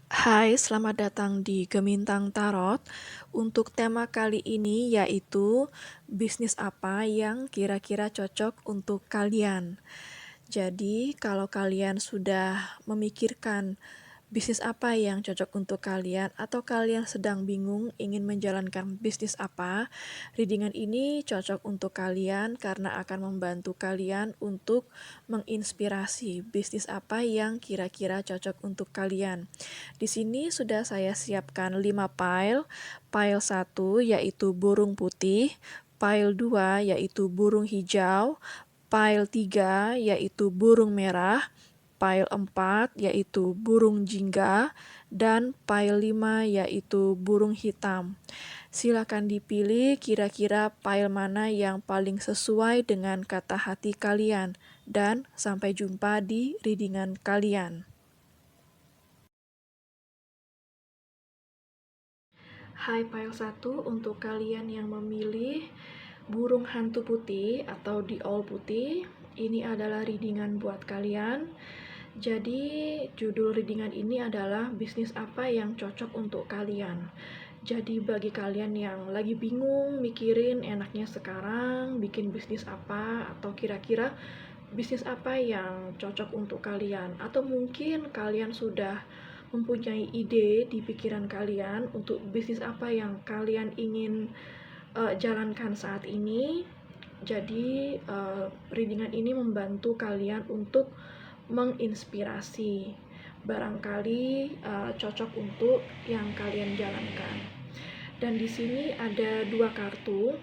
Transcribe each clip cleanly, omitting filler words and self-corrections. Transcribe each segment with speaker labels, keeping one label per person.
Speaker 1: Hai, selamat datang di Gemintang Tarot. Untuk tema kali ini yaitu bisnis apa yang kira-kira cocok untuk kalian. Jadi, kalau kalian sudah memikirkan bisnis apa yang cocok untuk kalian, atau kalian sedang bingung ingin menjalankan bisnis apa, readingan ini cocok untuk kalian karena akan membantu kalian untuk menginspirasi bisnis apa yang kira-kira cocok untuk kalian. Di sini sudah saya siapkan 5 file. File 1 yaitu burung putih, file 2 yaitu burung hijau, file 3 yaitu burung merah, file 4 yaitu burung jingga, dan file 5 yaitu burung hitam. Silakan dipilih kira-kira file mana yang paling sesuai dengan kata hati kalian, dan sampai jumpa di readingan kalian. Hai file 1 untuk kalian yang memilih burung hantu putih atau the owl putih. Ini adalah readingan buat kalian. Jadi judul readingan ini adalah bisnis apa yang cocok untuk kalian. Jadi bagi kalian yang lagi bingung mikirin enaknya sekarang bikin bisnis apa, atau kira-kira bisnis apa yang cocok untuk kalian, atau mungkin kalian sudah mempunyai ide di pikiran kalian untuk bisnis apa yang kalian ingin jalankan saat ini. Jadi readingan ini membantu kalian untuk menginspirasi, barangkali cocok untuk yang kalian jalankan. Dan di sini ada 2 kartu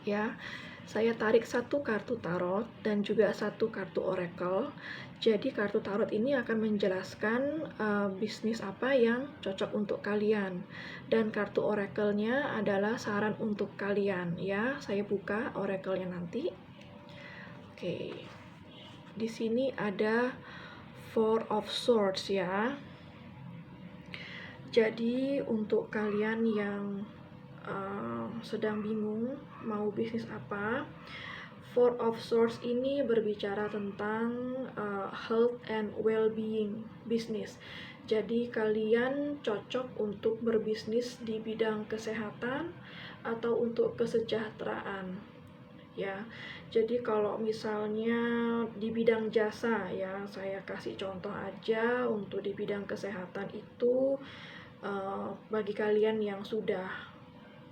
Speaker 1: ya. Saya tarik 1 kartu tarot dan juga 1 kartu oracle. Jadi kartu tarot ini akan menjelaskan bisnis apa yang cocok untuk kalian, dan kartu oracle-nya adalah saran untuk kalian ya. Saya buka oracle-nya nanti. Oke. Di sini ada Four of Swords ya. Jadi untuk kalian yang sedang bingung mau bisnis apa, Four of Swords ini berbicara tentang health and well-being business. Jadi kalian cocok untuk berbisnis di bidang kesehatan atau untuk kesejahteraan ya. Jadi kalau misalnya di bidang jasa ya, saya kasih contoh aja. Untuk di bidang kesehatan itu bagi kalian yang sudah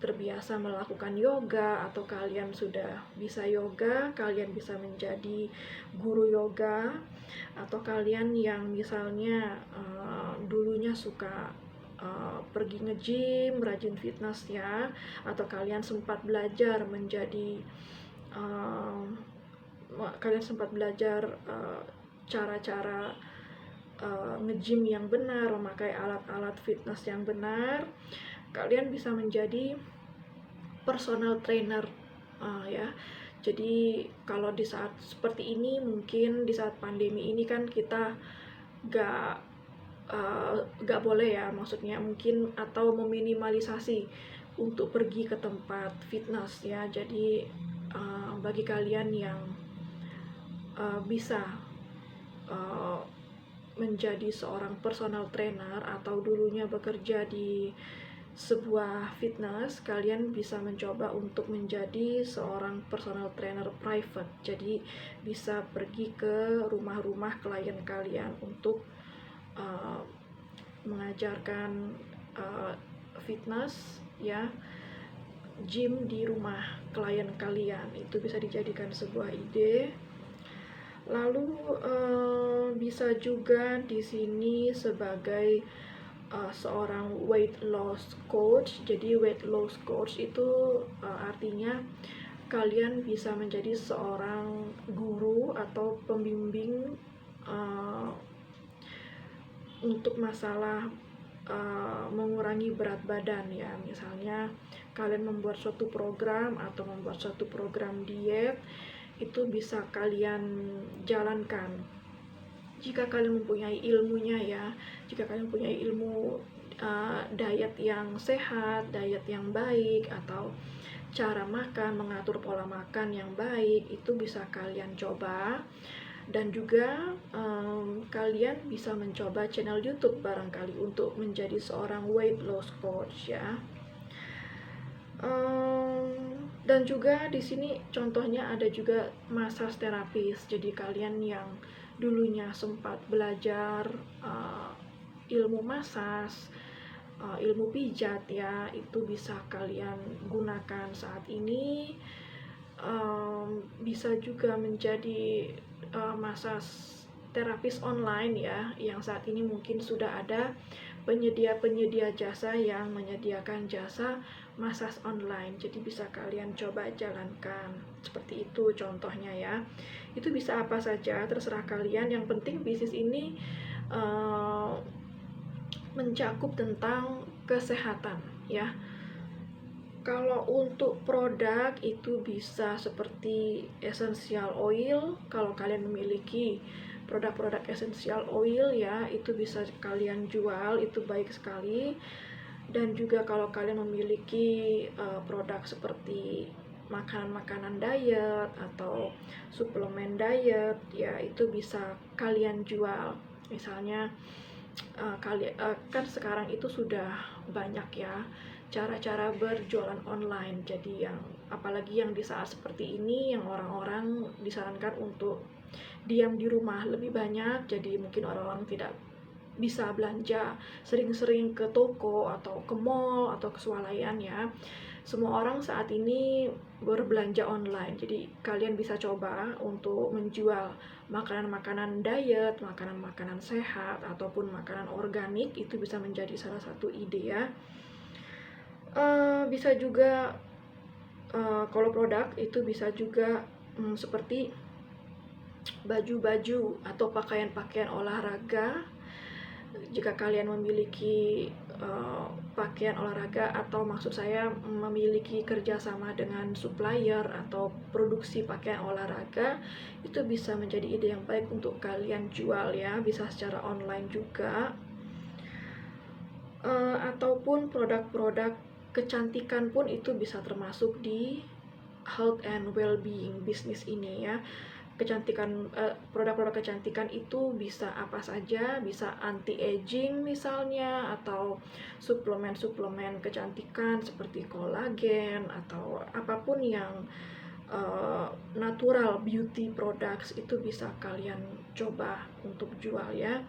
Speaker 1: terbiasa melakukan yoga, atau kalian sudah bisa yoga, kalian bisa menjadi guru yoga. Atau kalian yang misalnya dulunya suka pergi nge-gym, rajin fitness ya, atau kalian sempat belajar cara-cara nge-gym yang benar, memakai alat-alat fitness yang benar, kalian bisa menjadi personal trainer ya. Jadi kalau di saat seperti ini, mungkin di saat pandemi ini kan kita gak boleh ya, maksudnya mungkin, atau meminimalisasi untuk pergi ke tempat fitness ya. Jadi bagi kalian yang bisa menjadi seorang personal trainer atau dulunya bekerja di sebuah fitness, kalian bisa mencoba untuk menjadi seorang personal trainer private. Jadi bisa pergi ke rumah-rumah klien kalian untuk mengajarkan fitness ya, gym di rumah klien kalian. Itu bisa dijadikan sebuah ide. Lalu bisa juga di sini sebagai seorang weight loss coach. Jadi weight loss coach itu artinya kalian bisa menjadi seorang guru atau pembimbing untuk masalah mengurangi berat badan ya. Misalnya kalian membuat suatu program atau membuat suatu program diet, itu bisa kalian jalankan jika kalian mempunyai ilmunya ya. Jika kalian mempunyai ilmu diet yang sehat, diet yang baik, atau cara makan, mengatur pola makan yang baik, itu bisa kalian coba. Dan juga kalian bisa mencoba channel YouTube barangkali untuk menjadi seorang weight loss coach ya. Dan juga di sini contohnya ada juga massage terapis. Jadi kalian yang dulunya sempat belajar ilmu massage, ilmu pijat ya, itu bisa kalian gunakan saat ini. Bisa juga menjadi massage terapis online ya, yang saat ini mungkin sudah ada penyedia-penyedia jasa yang menyediakan jasa massage online. Jadi bisa kalian coba jalankan seperti itu contohnya ya. Itu bisa apa saja terserah kalian, yang penting bisnis ini mencakup tentang kesehatan ya. Kalau untuk produk itu bisa seperti essential oil, kalau kalian memiliki produk-produk essential oil ya, itu bisa kalian jual, itu baik sekali. Dan juga kalau kalian memiliki produk seperti makanan-makanan diet atau suplemen diet ya, itu bisa kalian jual. Misalnya kan sekarang itu sudah banyak ya cara-cara berjualan online. Jadi yang apalagi yang di saat seperti ini, yang orang-orang disarankan untuk diam di rumah lebih banyak, jadi mungkin orang-orang tidak bisa belanja sering-sering ke toko atau ke mall atau ke swalayan ya. Semua orang saat ini berbelanja online, jadi kalian bisa coba untuk menjual makanan-makanan diet, makanan-makanan sehat ataupun makanan organik. Itu bisa menjadi salah satu ide ya. Bisa juga kalau produk itu bisa juga seperti baju-baju atau pakaian-pakaian olahraga. Jika kalian memiliki pakaian olahraga, atau maksud saya memiliki kerjasama dengan supplier atau produksi pakaian olahraga, itu bisa menjadi ide yang baik untuk kalian jual ya, bisa secara online juga. Ataupun produk-produk kecantikan pun itu bisa termasuk di health and well-being bisnis ini ya. Kecantikan, produk-produk kecantikan itu bisa apa saja, bisa anti-aging misalnya, atau suplemen-suplemen kecantikan seperti kolagen atau apapun yang natural beauty products, itu bisa kalian coba untuk jual ya.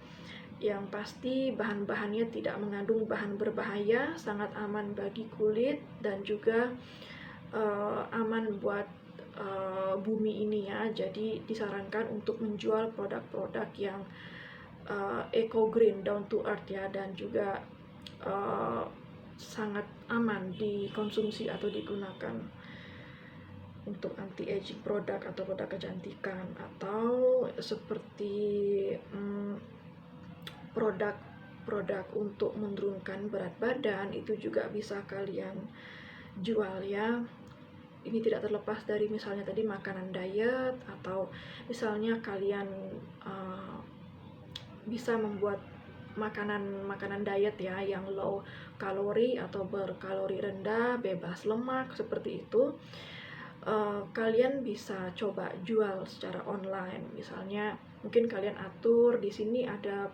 Speaker 1: Yang pasti bahan-bahannya tidak mengandung bahan berbahaya, sangat aman bagi kulit, dan juga aman buat bumi ini ya. Jadi disarankan untuk menjual produk-produk yang eco green, down to earth ya, dan juga sangat aman dikonsumsi atau digunakan untuk anti aging produk atau produk kecantikan, atau seperti produk untuk menurunkan berat badan, itu juga bisa kalian jual ya. Ini tidak terlepas dari misalnya tadi makanan diet, atau misalnya kalian bisa membuat makanan diet ya yang low kalori atau berkalori rendah, bebas lemak seperti itu. Kalian bisa coba jual secara online. Misalnya mungkin kalian atur di sini ada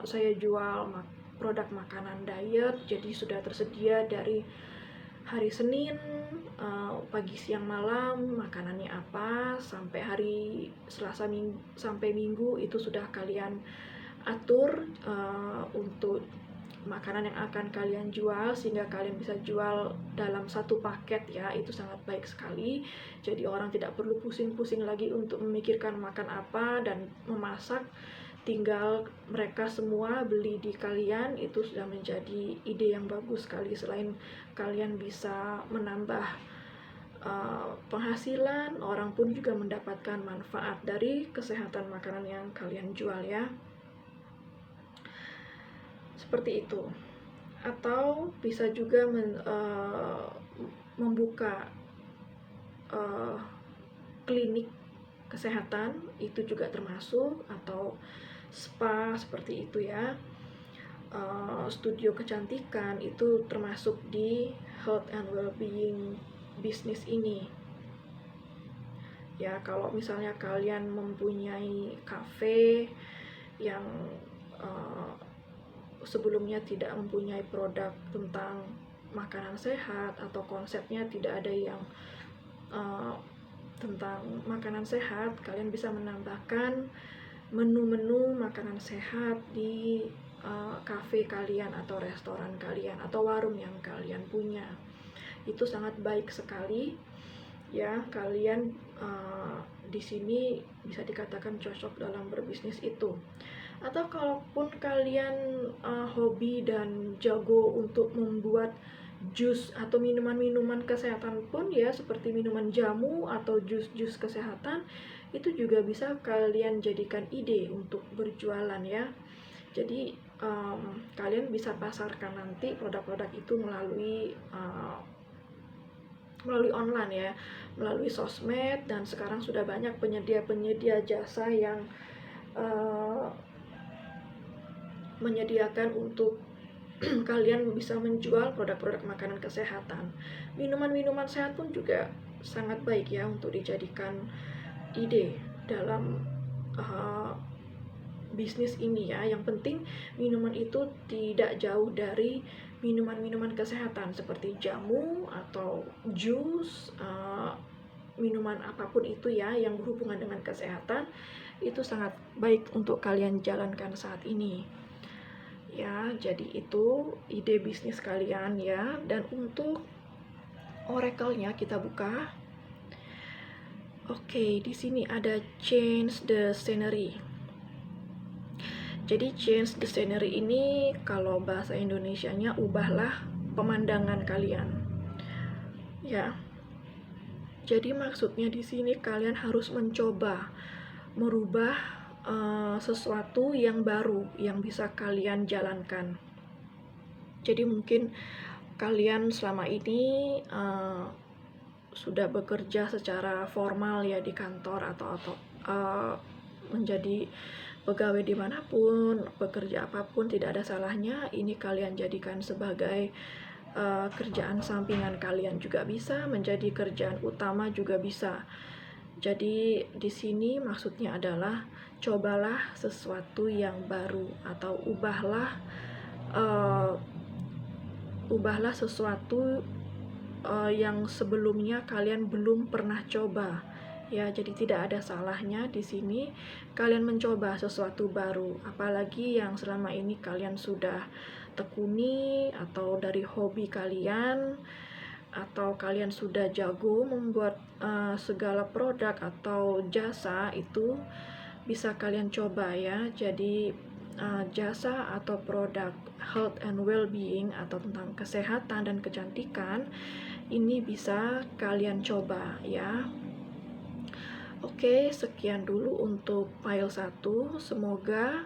Speaker 1: saya jual produk makanan diet, jadi sudah tersedia dari hari Senin pagi siang malam makanannya apa, sampai hari Selasa sampai Minggu itu sudah kalian atur untuk makanan yang akan kalian jual, sehingga kalian bisa jual dalam satu paket ya. Itu sangat baik sekali, jadi orang tidak perlu pusing-pusing lagi untuk memikirkan makan apa dan memasak, tinggal mereka semua beli di kalian. Itu sudah menjadi ide yang bagus sekali. Selain kalian bisa menambah penghasilan, orang pun juga mendapatkan manfaat dari kesehatan makanan yang kalian jual ya. Seperti itu. Atau bisa juga membuka klinik kesehatan, itu juga termasuk, atau spa seperti itu ya. Studio kecantikan itu termasuk di health and well-being bisnis ini Ya, kalau misalnya kalian mempunyai kafe yang sebelumnya tidak mempunyai produk tentang makanan sehat atau konsepnya tidak ada yang tentang makanan sehat, kalian bisa menambahkan menu-menu makanan sehat di kafe kalian atau restoran kalian atau warung yang kalian punya. Itu sangat baik sekali ya. Kalian di sini bisa dikatakan cocok dalam berbisnis itu. Atau kalaupun kalian hobi dan jago untuk membuat jus atau minuman-minuman kesehatan pun ya, seperti minuman jamu atau jus-jus kesehatan, itu juga bisa kalian jadikan ide untuk berjualan ya. Jadi kalian bisa pasarkan nanti produk-produk itu melalui online ya, melalui sosmed, dan sekarang sudah banyak penyedia-penyedia jasa yang menyediakan untuk kalian bisa menjual produk-produk makanan kesehatan. Minuman-minuman sehat pun juga sangat baik ya untuk dijadikan ide dalam bisnis ini ya. Yang penting minuman itu tidak jauh dari minuman-minuman kesehatan seperti jamu atau jus, minuman apapun itu ya yang berhubungan dengan kesehatan, itu sangat baik untuk kalian jalankan saat ini ya. Jadi itu ide bisnis kalian ya. Dan untuk oracle-nya kita buka. Oke, di sini ada change the scenery. Jadi change the scenery ini kalau bahasa Indonesianya ubahlah pemandangan kalian ya. Jadi maksudnya di sini kalian harus mencoba merubah sesuatu yang baru yang bisa kalian jalankan. Jadi mungkin kalian selama ini sudah bekerja secara formal ya di kantor atau menjadi pegawai dimanapun, bekerja apapun tidak ada salahnya ini kalian jadikan sebagai kerjaan sampingan kalian juga bisa, menjadi kerjaan utama juga bisa. Jadi di sini maksudnya adalah cobalah sesuatu yang baru atau ubahlah sesuatu yang sebelumnya kalian belum pernah coba ya. Jadi tidak ada salahnya di sini kalian mencoba sesuatu baru, apalagi yang selama ini kalian sudah tekuni atau dari hobi kalian, atau kalian sudah jago membuat segala produk atau jasa, itu bisa kalian coba ya. Jadi jasa atau produk health and well-being atau tentang kesehatan dan kecantikan ini bisa kalian coba ya. Oke, sekian dulu untuk file 1. Semoga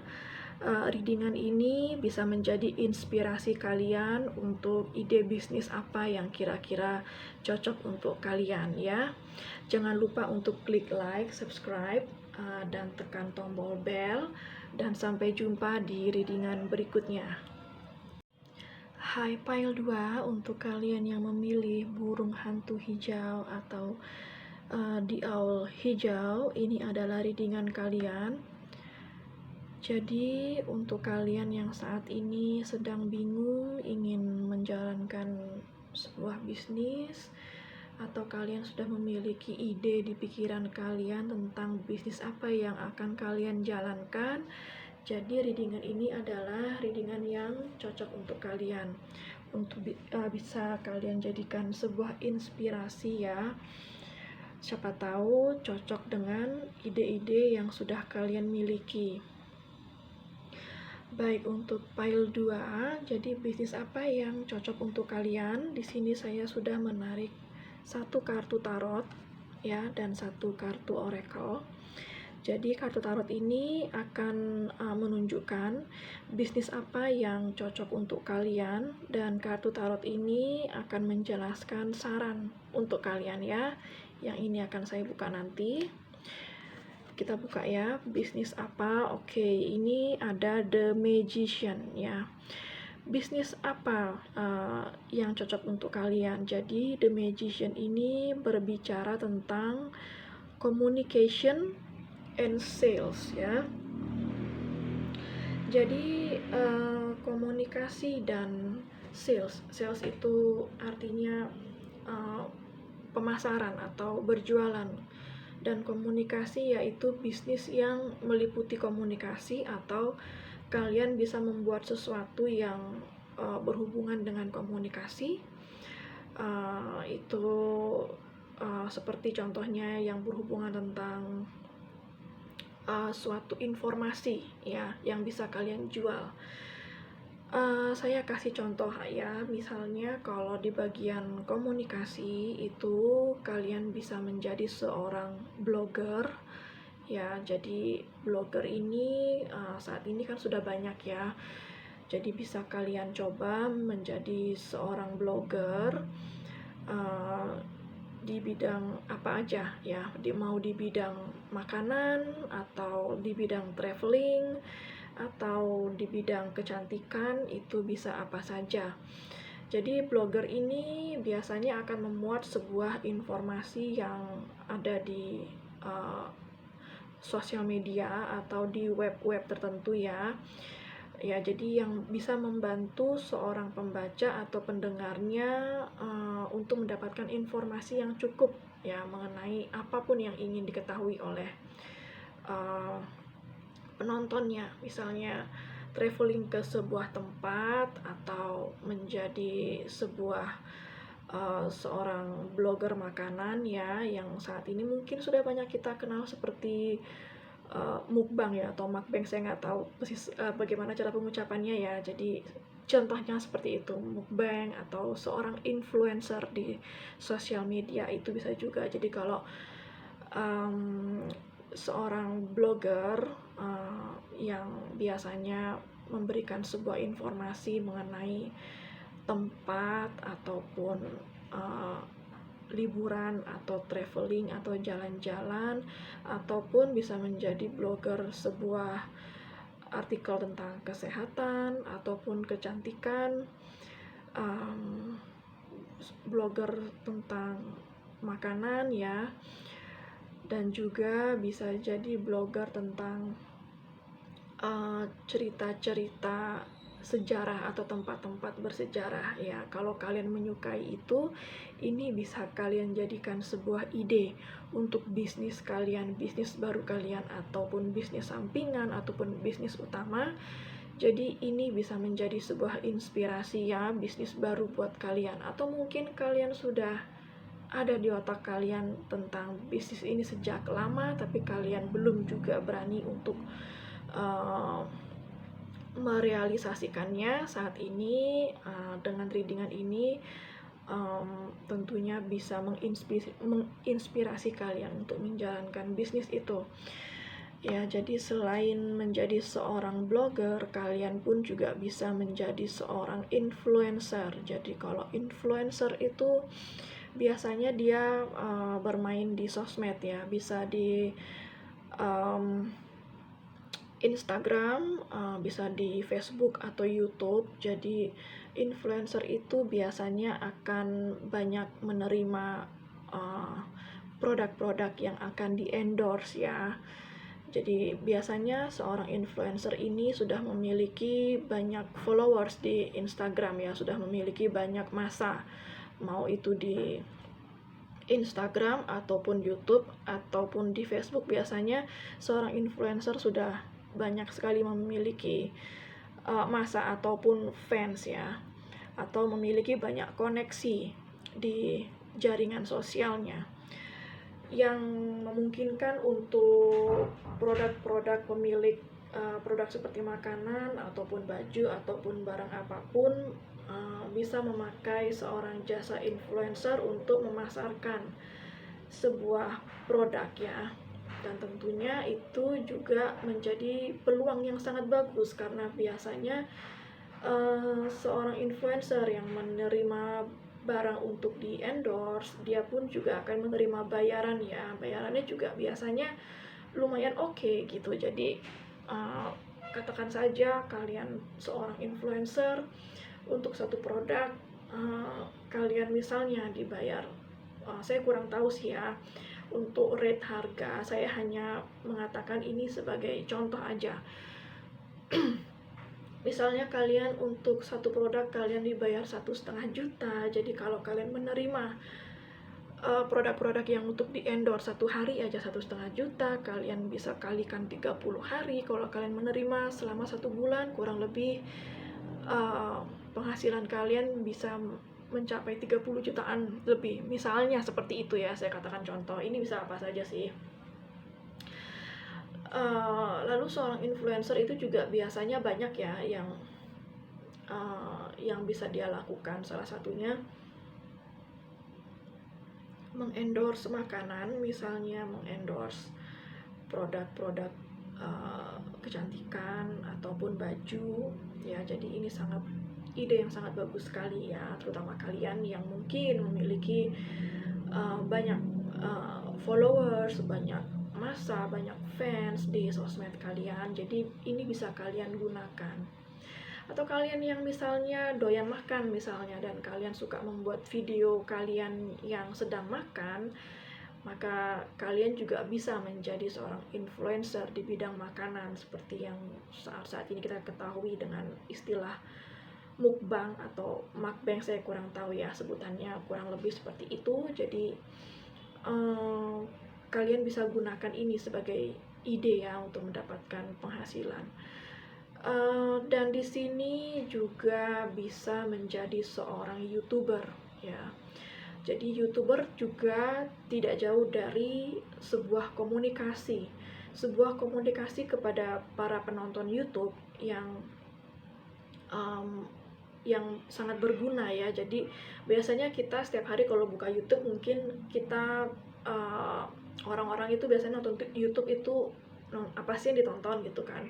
Speaker 1: readingan ini bisa menjadi inspirasi kalian untuk ide bisnis apa yang kira-kira cocok untuk kalian ya. Jangan lupa untuk klik like, subscribe, dan tekan tombol bell, dan sampai jumpa di readingan berikutnya. Hai file 2, untuk kalian yang memilih burung hantu hijau atau the owl hijau, ini adalah readingan kalian. Jadi untuk kalian yang saat ini sedang bingung ingin menjalankan sebuah bisnis, atau kalian sudah memiliki ide di pikiran kalian tentang bisnis apa yang akan kalian jalankan, jadi readingan ini adalah readingan yang cocok untuk kalian, untuk bisa kalian jadikan sebuah inspirasi ya. Siapa tahu cocok dengan ide-ide yang sudah kalian miliki. Baik, untuk file 2, jadi bisnis apa yang cocok untuk kalian? Di sini saya sudah menarik 1 kartu tarot ya dan 1 kartu oracle. Jadi kartu tarot ini akan menunjukkan bisnis apa yang cocok untuk kalian, dan kartu tarot ini akan menjelaskan saran untuk kalian ya. Yang ini akan saya buka nanti. Kita buka ya, bisnis apa? Oke, ini ada The Magician ya. Bisnis apa yang cocok untuk kalian? Jadi The Magician ini berbicara tentang communication and sales ya. Jadi komunikasi dan sales itu artinya pemasaran atau berjualan, dan komunikasi yaitu bisnis yang meliputi komunikasi atau kalian bisa membuat sesuatu yang berhubungan dengan komunikasi. Itu seperti contohnya yang berhubungan tentang suatu informasi ya yang bisa kalian jual. Saya kasih contoh ya, misalnya kalau di bagian komunikasi itu kalian bisa menjadi seorang blogger ya. Jadi blogger ini saat ini kan sudah banyak ya, jadi bisa kalian coba menjadi seorang blogger di bidang apa aja ya, mau di bidang makanan atau di bidang traveling atau di bidang kecantikan, itu bisa apa saja. Jadi blogger ini biasanya akan memuat sebuah informasi yang ada di sosial media atau di web-web tertentu ya. Ya, jadi yang bisa membantu seorang pembaca atau pendengarnya untuk mendapatkan informasi yang cukup ya mengenai apapun yang ingin diketahui oleh penontonnya. Misalnya traveling ke sebuah tempat atau menjadi seorang blogger makanan ya, yang saat ini mungkin sudah banyak kita kenal seperti mukbang ya atau mukbang, saya nggak tahu persis bagaimana cara pengucapannya ya. Jadi contohnya seperti itu, mukbang atau seorang influencer di sosial media itu bisa juga. Jadi kalau seorang blogger yang biasanya memberikan sebuah informasi mengenai tempat ataupun liburan atau traveling atau jalan-jalan, ataupun bisa menjadi blogger sebuah artikel tentang kesehatan ataupun kecantikan, blogger tentang makanan ya, dan juga bisa jadi blogger tentang cerita-cerita sejarah atau tempat-tempat bersejarah ya. Kalau kalian menyukai itu, ini bisa kalian jadikan sebuah ide untuk bisnis kalian, bisnis baru kalian, ataupun bisnis sampingan ataupun bisnis utama. Jadi ini bisa menjadi sebuah inspirasi ya, bisnis baru buat kalian. Atau mungkin kalian sudah ada di otak kalian tentang bisnis ini sejak lama, tapi kalian belum juga berani untuk merealisasikannya. Saat ini dengan readingan ini tentunya bisa menginspirasi kalian untuk menjalankan bisnis itu ya. Jadi selain menjadi seorang blogger, kalian pun juga bisa menjadi seorang influencer. Jadi kalau influencer itu biasanya dia bermain di sosmed ya, bisa di Instagram, bisa di Facebook atau YouTube. Jadi influencer itu biasanya akan banyak menerima produk-produk yang akan di-endorse ya. Jadi biasanya seorang influencer ini sudah memiliki banyak followers di Instagram ya, sudah memiliki banyak massa, mau itu di Instagram ataupun YouTube ataupun di Facebook. Biasanya seorang influencer sudah banyak sekali memiliki massa ataupun fans ya, atau memiliki banyak koneksi di jaringan sosialnya yang memungkinkan untuk produk-produk pemilik produk seperti makanan ataupun baju ataupun barang apapun bisa memakai seorang jasa influencer untuk memasarkan sebuah produk ya. Dan tentunya itu juga menjadi peluang yang sangat bagus, karena biasanya seorang influencer yang menerima barang untuk di endorse, dia pun juga akan menerima bayaran ya. Bayarannya juga biasanya lumayan oke gitu. Jadi katakan saja kalian seorang influencer, untuk satu produk kalian misalnya dibayar, saya kurang tahu sih ya, untuk rate harga. Saya hanya mengatakan ini sebagai contoh aja. Misalnya kalian untuk satu produk kalian dibayar 1,5 juta, jadi kalau kalian menerima produk-produk yang untuk di endorse satu hari aja 1,5 juta, kalian bisa kalikan 30 hari. Kalau kalian menerima selama 1 bulan, kurang lebih penghasilan kalian bisa mencapai 30 jutaan lebih. Misalnya seperti itu ya, saya katakan contoh. Ini bisa apa saja sih. Lalu seorang influencer itu juga biasanya banyak ya yang bisa dia lakukan. Salah satunya mengendorse makanan, misalnya mengendorse produk-produk kecantikan ataupun baju ya. Jadi ini ide yang sangat bagus sekali ya, terutama kalian yang mungkin memiliki banyak followers, banyak massa, banyak fans di sosmed kalian. Jadi ini bisa kalian gunakan. Atau kalian yang misalnya doyan makan misalnya, dan kalian suka membuat video kalian yang sedang makan, maka kalian juga bisa menjadi seorang influencer di bidang makanan, seperti yang saat ini kita ketahui dengan istilah mukbang atau mukbang. Saya kurang tahu ya sebutannya, kurang lebih seperti itu. Jadi kalian bisa gunakan ini sebagai ide ya untuk mendapatkan penghasilan. Dan di sini juga bisa menjadi seorang YouTuber ya. Jadi YouTuber juga tidak jauh dari sebuah komunikasi kepada para penonton YouTube yang sangat berguna ya. Jadi biasanya kita setiap hari kalau buka YouTube, mungkin kita orang-orang itu biasanya nonton YouTube itu apa sih yang ditonton gitu kan.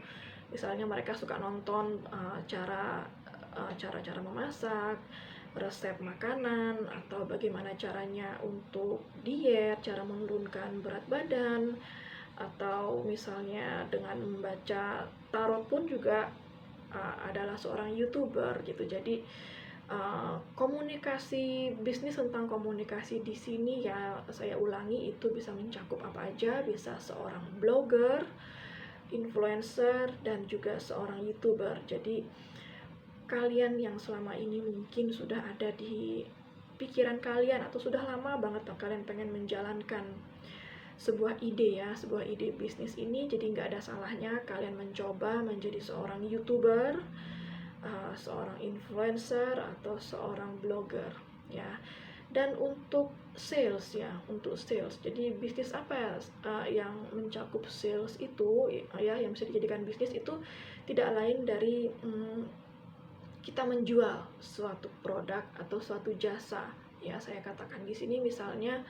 Speaker 1: Misalnya mereka suka nonton cara-cara memasak, resep makanan, atau bagaimana caranya untuk diet, cara menurunkan berat badan, atau misalnya dengan membaca tarot pun juga adalah seorang YouTuber gitu. Jadi komunikasi bisnis, tentang komunikasi di sini ya, saya ulangi, itu bisa mencakup apa aja. Bisa seorang blogger, influencer, dan juga seorang YouTuber. Jadi kalian yang selama ini mungkin sudah ada di pikiran kalian, atau sudah lama banget kalian pengen menjalankan sebuah ide bisnis ini, jadi nggak ada salahnya kalian mencoba menjadi seorang YouTuber, seorang influencer, atau seorang blogger ya. Dan untuk sales, jadi bisnis apa yang mencakup sales itu ya, yang bisa dijadikan bisnis itu tidak lain dari kita menjual suatu produk atau suatu jasa ya. Saya katakan di sini misalnya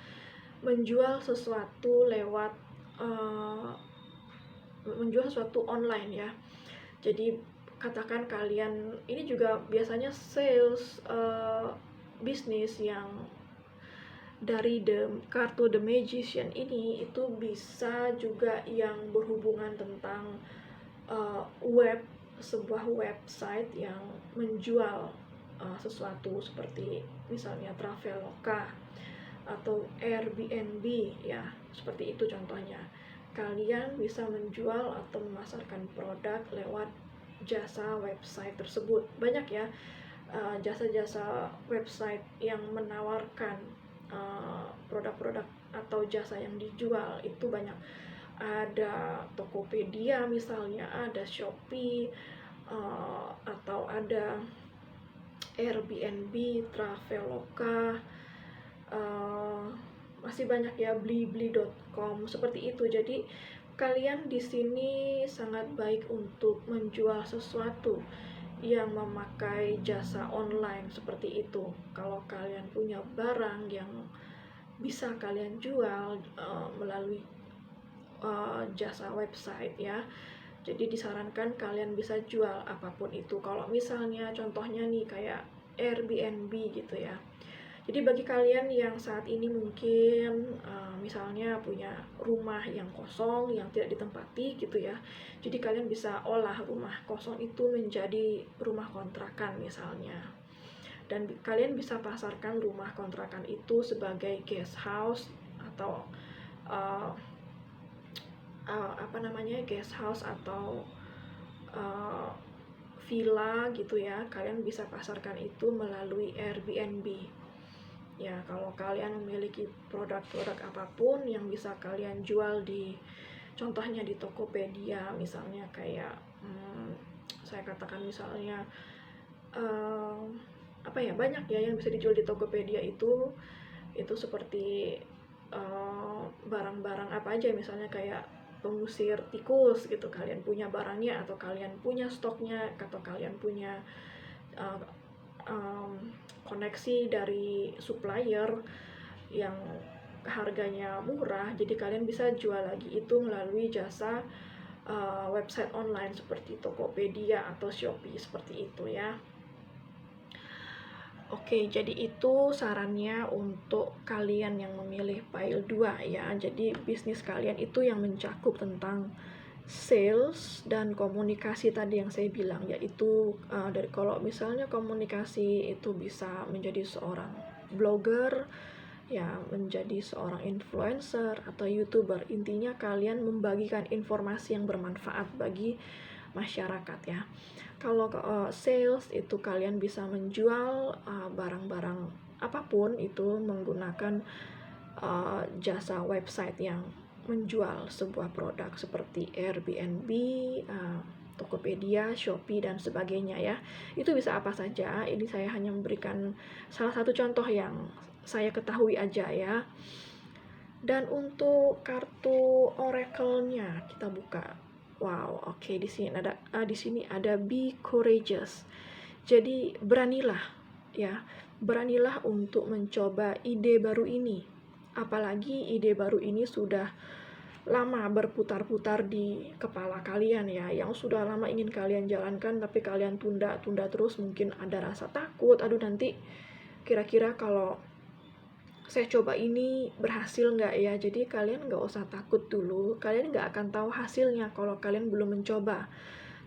Speaker 1: menjual sesuatu lewat menjual sesuatu online ya. Jadi katakan kalian ini juga biasanya sales bisnis yang dari kartu The Magician ini, itu bisa juga yang berhubungan tentang sebuah website yang menjual sesuatu, seperti misalnya Traveloka atau Airbnb ya, seperti itu contohnya. Kalian bisa menjual atau memasarkan produk lewat jasa website tersebut. Banyak ya jasa-jasa website yang menawarkan produk-produk atau jasa yang dijual itu banyak. Ada Tokopedia misalnya, ada Shopee, atau ada Airbnb, Traveloka, masih banyak ya, blibli.com, seperti itu. Jadi kalian di sini sangat baik untuk menjual sesuatu yang memakai jasa online seperti itu. Kalau kalian punya barang yang bisa kalian jual melalui jasa website ya, jadi disarankan kalian bisa jual apapun itu. Kalau misalnya contohnya nih kayak Airbnb gitu ya. Jadi bagi kalian yang saat ini mungkin misalnya punya rumah yang kosong, yang tidak ditempati gitu ya, jadi kalian bisa olah rumah kosong itu menjadi rumah kontrakan misalnya. Dan kalian bisa pasarkan rumah kontrakan itu sebagai guest house, atau uh, guest house atau uh, villa gitu ya, kalian bisa pasarkan itu melalui Airbnb. Ya, kalau kalian memiliki produk-produk apapun yang bisa kalian jual di, contohnya di Tokopedia misalnya, kayak saya katakan misalnya banyak ya yang bisa dijual di Tokopedia itu seperti barang-barang apa aja, misalnya kayak pengusir tikus gitu, kalian punya barangnya atau kalian punya stoknya atau kalian punya uh, koneksi dari supplier yang harganya murah, jadi kalian bisa jual lagi itu melalui jasa website online seperti Tokopedia atau Shopee, seperti itu ya. Oke, jadi itu sarannya untuk kalian yang memilih Pile 2 ya. Jadi bisnis kalian itu yang mencakup tentang sales dan komunikasi tadi yang saya bilang, yaitu dari kalau misalnya komunikasi itu bisa menjadi seorang blogger ya, menjadi seorang influencer atau YouTuber. Intinya kalian membagikan informasi yang bermanfaat bagi masyarakat ya. Kalau sales itu kalian bisa menjual barang-barang apapun itu menggunakan jasa website yang menjual sebuah produk seperti Airbnb, Tokopedia, Shopee, dan sebagainya ya. Itu bisa apa saja, ini saya hanya memberikan salah satu contoh yang saya ketahui aja ya. Dan untuk kartu oracle-nya kita buka. Wow, oke, di sini ada be courageous. Jadi beranilah ya, beranilah untuk mencoba ide baru ini. Apalagi ide baru ini sudah lama berputar-putar di kepala kalian ya, yang sudah lama ingin kalian jalankan tapi kalian tunda terus, mungkin ada rasa takut, aduh nanti kira-kira kalau saya coba ini berhasil nggak ya. Jadi kalian nggak usah takut dulu, kalian nggak akan tahu hasilnya kalau kalian belum mencoba.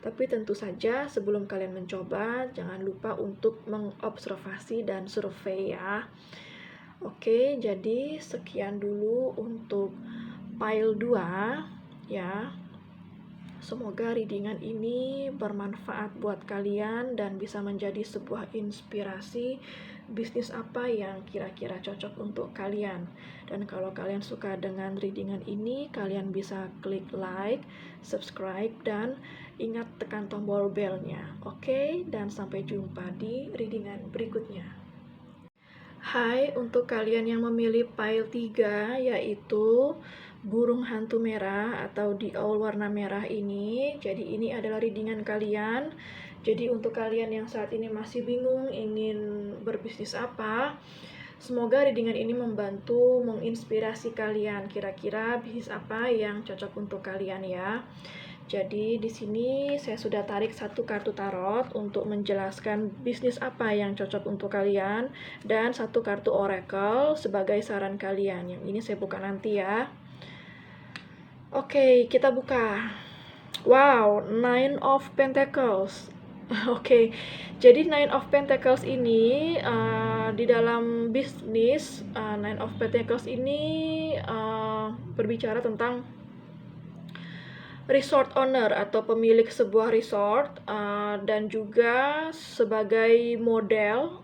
Speaker 1: Tapi tentu saja sebelum kalian mencoba, jangan lupa untuk mengobservasi dan survei ya. Oke, jadi sekian dulu untuk Pile 2 ya. Semoga readingan ini bermanfaat buat kalian dan bisa menjadi sebuah inspirasi bisnis apa yang kira-kira cocok untuk kalian. Dan kalau kalian suka dengan readingan ini, kalian bisa klik like, subscribe, dan ingat tekan tombol belnya. Oke, dan sampai jumpa di readingan berikutnya. Hai, untuk kalian yang memilih pile 3, yaitu burung hantu merah atau the owl warna merah ini. Jadi ini adalah readingan kalian. Jadi untuk kalian yang saat ini masih bingung ingin berbisnis apa, semoga readingan ini membantu menginspirasi kalian kira-kira bisnis apa yang cocok untuk kalian ya. Jadi di sini saya sudah tarik satu kartu tarot untuk menjelaskan bisnis apa yang cocok untuk kalian dan satu kartu oracle sebagai saran kalian. Yang ini saya buka nanti ya. Oke, kita buka. Wow, Nine of Pentacles. Oke, jadi Nine of Pentacles ini di dalam bisnis, Nine of Pentacles ini berbicara tentang resort owner atau pemilik sebuah resort, dan juga sebagai model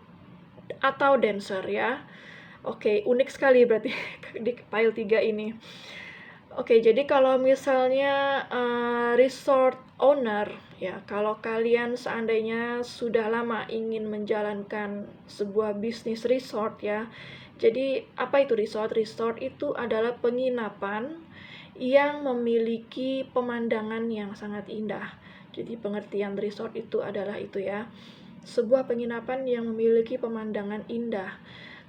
Speaker 1: atau dancer ya. Oke, unik sekali berarti di pile 3 ini. Oke, jadi kalau misalnya resort owner ya, kalau kalian seandainya sudah lama ingin menjalankan sebuah bisnis resort ya. Jadi apa itu resort? Resort itu adalah penginapan yang memiliki pemandangan yang sangat indah. Jadi pengertian resort itu adalah itu ya, sebuah penginapan yang memiliki pemandangan indah.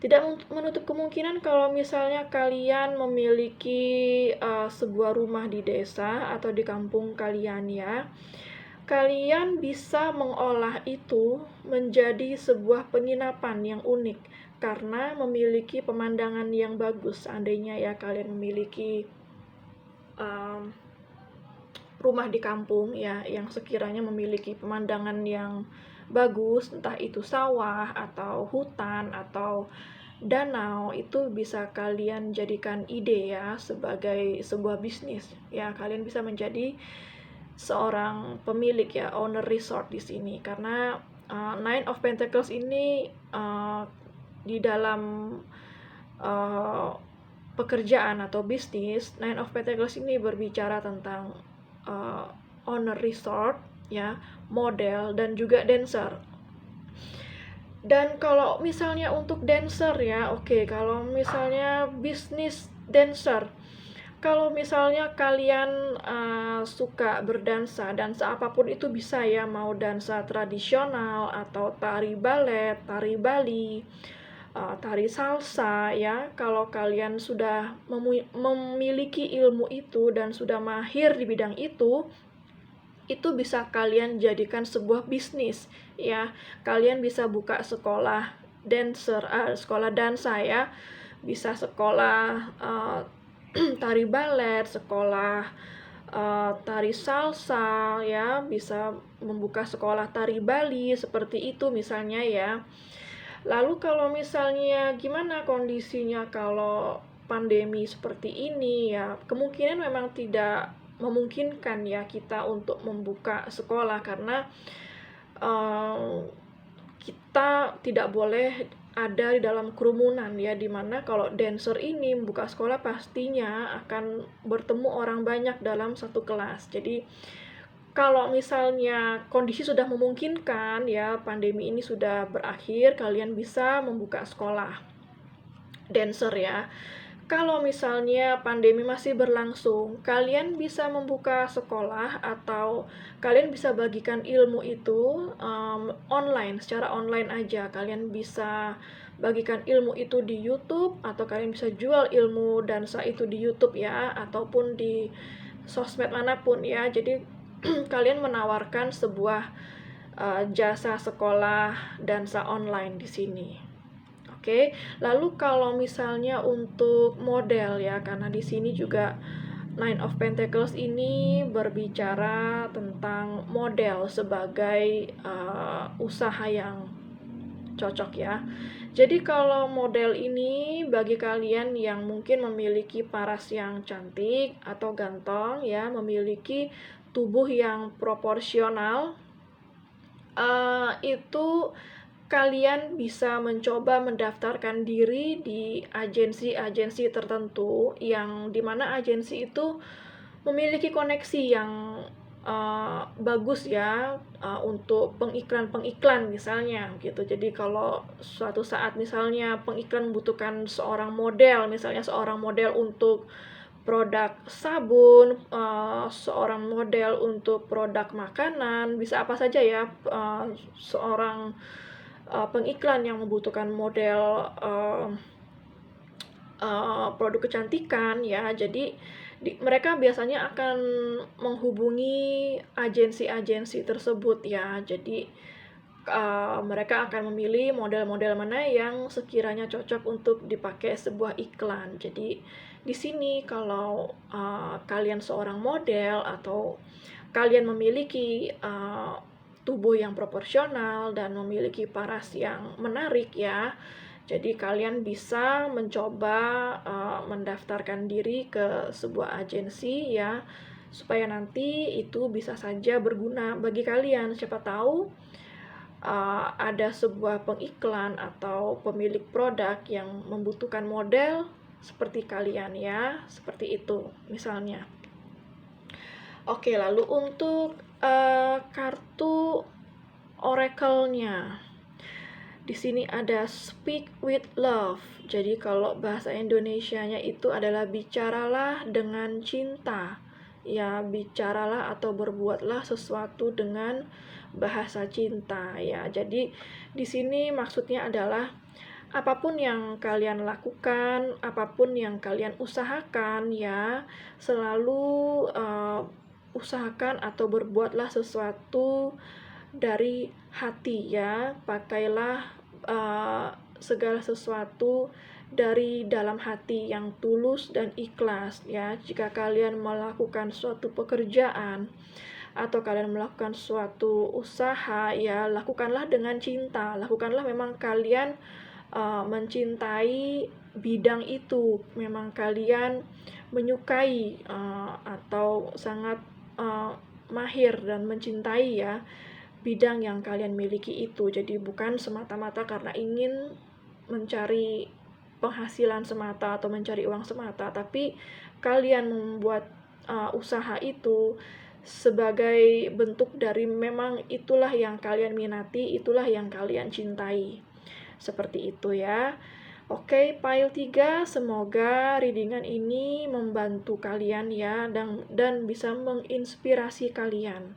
Speaker 1: Tidak menutup kemungkinan kalau misalnya kalian memiliki sebuah rumah di desa atau di kampung kalian ya, kalian bisa mengolah itu menjadi sebuah penginapan yang unik karena memiliki pemandangan yang bagus. Seandainya ya kalian memiliki rumah di kampung ya yang sekiranya memiliki pemandangan yang bagus, entah itu sawah atau hutan atau danau itu bisa kalian jadikan ide ya sebagai sebuah bisnis ya. Kalian bisa menjadi seorang pemilik ya, owner resort di sini, karena Nine of Pentacles ini di dalam pekerjaan atau bisnis, Nine of Pentacles ini berbicara tentang owner resort ya, model, dan juga dancer. Dan kalau misalnya untuk dancer ya, oke, kalau misalnya bisnis dancer, kalau misalnya kalian suka berdansa, dansa apapun itu bisa ya, mau dansa tradisional atau tari balet, tari Bali, tari salsa ya. Kalau kalian sudah memiliki ilmu itu dan sudah mahir di bidang itu bisa kalian jadikan sebuah bisnis ya. Kalian bisa buka sekolah dancer, sekolah dansa ya, bisa sekolah tari balet, sekolah tari salsa ya, bisa membuka sekolah tari Bali seperti itu misalnya ya. Lalu kalau misalnya gimana kondisinya kalau pandemi seperti ini ya, kemungkinan memang tidak memungkinkan ya kita untuk membuka sekolah, karena kita tidak boleh ada di dalam kerumunan ya, dimana kalau dancer ini membuka sekolah pastinya akan bertemu orang banyak dalam satu kelas. Jadi kalau misalnya kondisi sudah memungkinkan ya, pandemi ini sudah berakhir, kalian bisa membuka sekolah dancer ya. Kalau misalnya pandemi masih berlangsung, kalian bisa membuka sekolah atau kalian bisa bagikan ilmu itu online, secara online aja. Kalian bisa bagikan ilmu itu di YouTube, atau kalian bisa jual ilmu dansa itu di YouTube ya, ataupun di sosmed manapun ya. Jadi kalian menawarkan sebuah jasa sekolah dansa online di sini. Oke, lalu kalau misalnya untuk model ya, karena di sini juga Nine of Pentacles ini berbicara tentang model sebagai usaha yang cocok ya. Jadi kalau model ini bagi kalian yang mungkin memiliki paras yang cantik atau ganteng ya, memiliki tubuh yang proporsional, itu kalian bisa mencoba mendaftarkan diri di agensi-agensi tertentu, yang dimana agensi itu memiliki koneksi yang bagus ya, untuk pengiklan misalnya gitu. Jadi kalau suatu saat misalnya pengiklan membutuhkan seorang model, misalnya seorang model untuk produk sabun, seorang model untuk produk makanan, bisa apa saja ya, seorang pengiklan yang membutuhkan model produk kecantikan ya. Jadi mereka biasanya akan menghubungi agensi-agensi tersebut ya. Jadi mereka akan memilih model-model mana yang sekiranya cocok untuk dipakai sebuah iklan. Jadi di sini kalau kalian seorang model atau kalian memiliki tubuh yang proporsional dan memiliki paras yang menarik ya, jadi kalian bisa mencoba mendaftarkan diri ke sebuah agensi ya, supaya nanti itu bisa saja berguna bagi kalian. Siapa tahu ada sebuah pengiklan atau pemilik produk yang membutuhkan model seperti kalian ya, seperti itu misalnya. Oke, lalu untuk kartu oracle-nya. Di sini ada speak with love. Jadi kalau bahasa Indonesianya itu adalah bicaralah dengan cinta. Ya, bicaralah atau berbuatlah sesuatu dengan bahasa cinta ya. Jadi di sini maksudnya adalah apapun yang kalian lakukan, apapun yang kalian usahakan ya, selalu usahakan atau berbuatlah sesuatu dari hati ya. Pakailah segala sesuatu dari dalam hati yang tulus dan ikhlas ya. Jika kalian melakukan suatu pekerjaan atau kalian melakukan suatu usaha ya, lakukanlah dengan cinta, lakukanlah memang kalian mencintai bidang itu, memang kalian menyukai atau sangat mahir dan mencintai ya bidang yang kalian miliki itu. Jadi bukan semata-mata karena ingin mencari penghasilan semata atau mencari uang semata, tapi kalian membuat usaha itu sebagai bentuk dari memang itulah yang kalian minati, itulah yang kalian cintai. Seperti itu ya. Oke, file 3, semoga readingan ini membantu kalian ya dan bisa menginspirasi kalian.